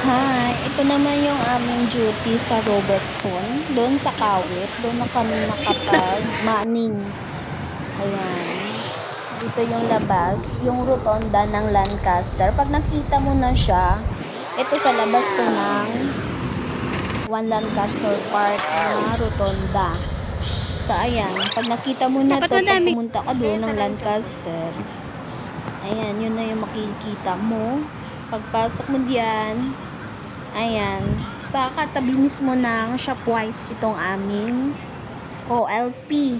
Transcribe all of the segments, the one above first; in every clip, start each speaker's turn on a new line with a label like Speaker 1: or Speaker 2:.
Speaker 1: Hi, ito naman yung aming duty sa Robertson. Doon sa Kawit. Doon na kami nakapag-maning. Ayan. Dito yung labas. Yung rotonda ng Lancaster. Pag nakita mo na siya, ito sa labas to ng One Lancaster Park na rotonda. So, ayan. Pag nakita mo na to, pag pumunta ka doon ng Lancaster, ayan, yun na yung makikita mo. Pagpasok mo diyan, ayan, sa katabi mismo ng Shopwise itong aming OLP.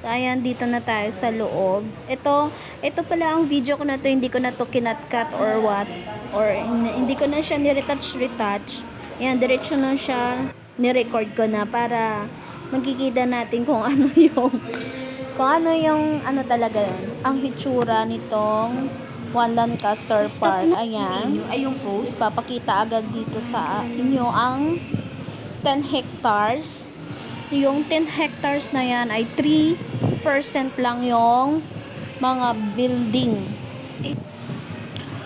Speaker 1: So, ayan, dito na tayo sa loob. Ito pala ang video ko na to, hindi ko na to kinatkat or what, or hindi ko na siya ni-retouch. Ayan, diretso na siya, ni-record ko na para magkikita natin kung ano yung ano talaga yun, ang hitsura nitong One Lancaster Park. Ayan.
Speaker 2: Ay, yung post?
Speaker 1: Papakita agad dito sa inyo ang 10 hectares. Yung 10 hectares na yan ay 3% lang yung mga building.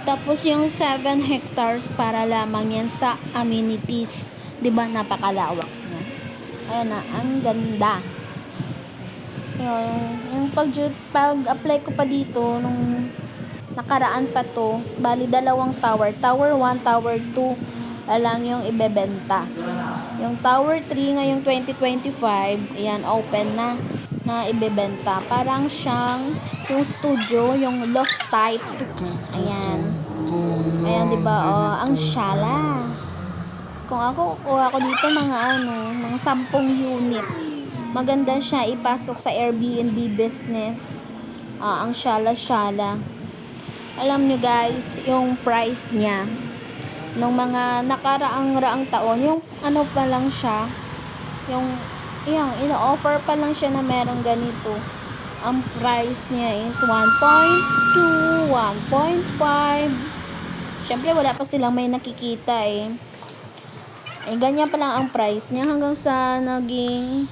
Speaker 1: Tapos yung 7 hectares para lamang yan sa amenities. 'Di ba napakalawak niya? Ayan na, ang ganda. Yung pag-apply ko pa dito nung nakaraan pa to, bali dalawang tower 1, tower 2 lang yung ibebenta. Yung tower 3 ngayong 2025, ayan, open na ibebenta. Parang siyang yung studio, yung loft type. Ayan, di ba? Oh, ang syala. Kung ako, kuha ko dito mga mga 10 unit. Maganda siya ipasok sa Airbnb business. Ang syala-syala. Alam nyo guys, yung price niya nung mga nakaraang taon, yung ano pa lang siya, yung ino-offer pa lang siya na merong ganito. Ang price niya is 1.2, 1.5. Syempre wala pa silang may nakikita eh. Ganyan pa lang ang price niya hanggang sa naging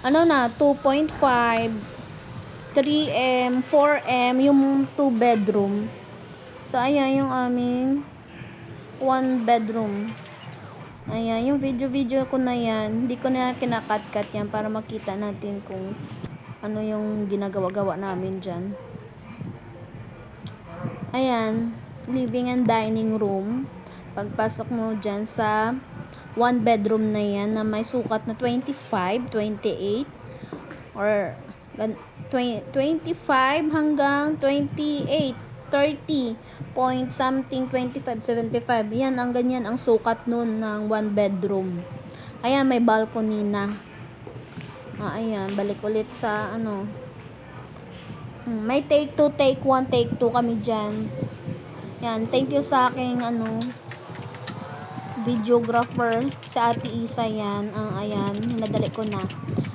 Speaker 1: 2.5, 3M, 4M, yung 2 bedroom. So, ayan yung aming 1 bedroom. Ayan, yung video ko na yan. Hindi ko na kinakat-cut yan para makita natin kung ano yung ginagawa-gawa namin dyan. Ayan, living and dining room. Pagpasok mo dyan sa 1 bedroom na yan na may sukat na 25, 28, or 25 hanggang 28, 30 point something, 25, 75. Yan, ang ganyan ang sukat nun ng 1 bedroom. Ayan, may balcony na. Ayan, balik ulit sa may take 2, take 1, take 2 kami dyan. Yan, thank you sa aking videographer, sa Ate Isa yan. Ayan, hinadali ko na.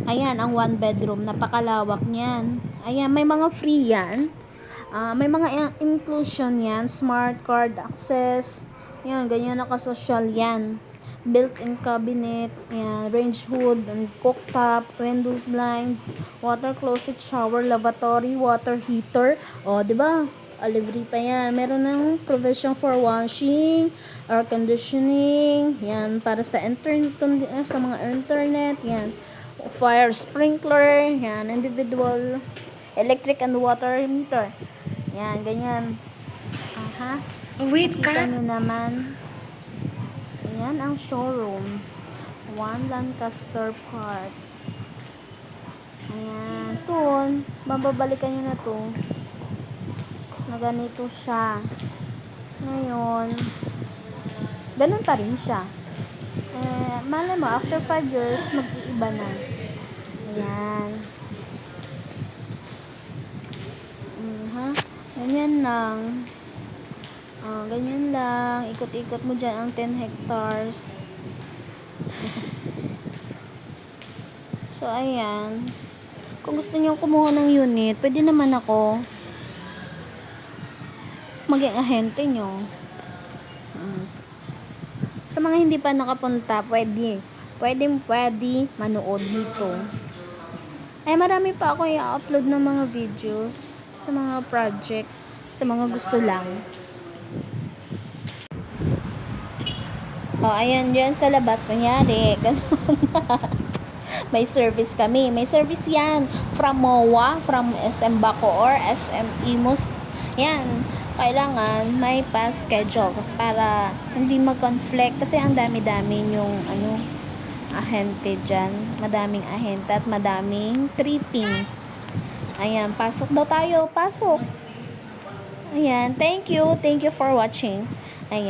Speaker 1: Ayan, ang 1 bedroom. Napakalawak niyan. Ayan, may mga free yan. May mga inclusion yan. Smart card access. Yan, ganyan nakasosyal yan. Built-in cabinet. Yan, range hood, cooktop, windows blinds, water closet, shower, lavatory, water heater. O, diba? Libre pa yan. Meron ng provision for washing, air conditioning, yan, para sa internet, sa mga internet, yan, fire sprinkler, yan, individual electric and water meter, yan, ganyan.
Speaker 2: Wait,
Speaker 1: Kita nyo naman, yan ang showroom, One Lancaster Park. Ayan, soon mababalikan nyo na to na ganito siya. Ngayon, ganun pa rin siya. Malay mo, after 5 years, mag-iiba na. Ayan. Ganyan lang. Ganyan lang. Ikot-ikot mo dyan ang 10 hectares. So, ayan. Kung gusto niyo kumuha ng unit, pwede naman ako maging ahente nyo. Sa mga hindi pa nakapunta, pwede manood dito. Marami pa ako i-upload ng mga videos sa mga project, sa mga gusto lang. Oh, ayan, dyan sa labas, kunyari, ganun. May service kami. May service yan. From MOA, from SM Bacoor, SM Imus. Yan. Kailangan may pa-schedule para hindi mag-conflict. Kasi ang dami-dami yung ahente dyan. Madaming ahente at madaming tripping. Ayan, pasok daw tayo. Pasok. Ayan, thank you. Thank you for watching. Ayan.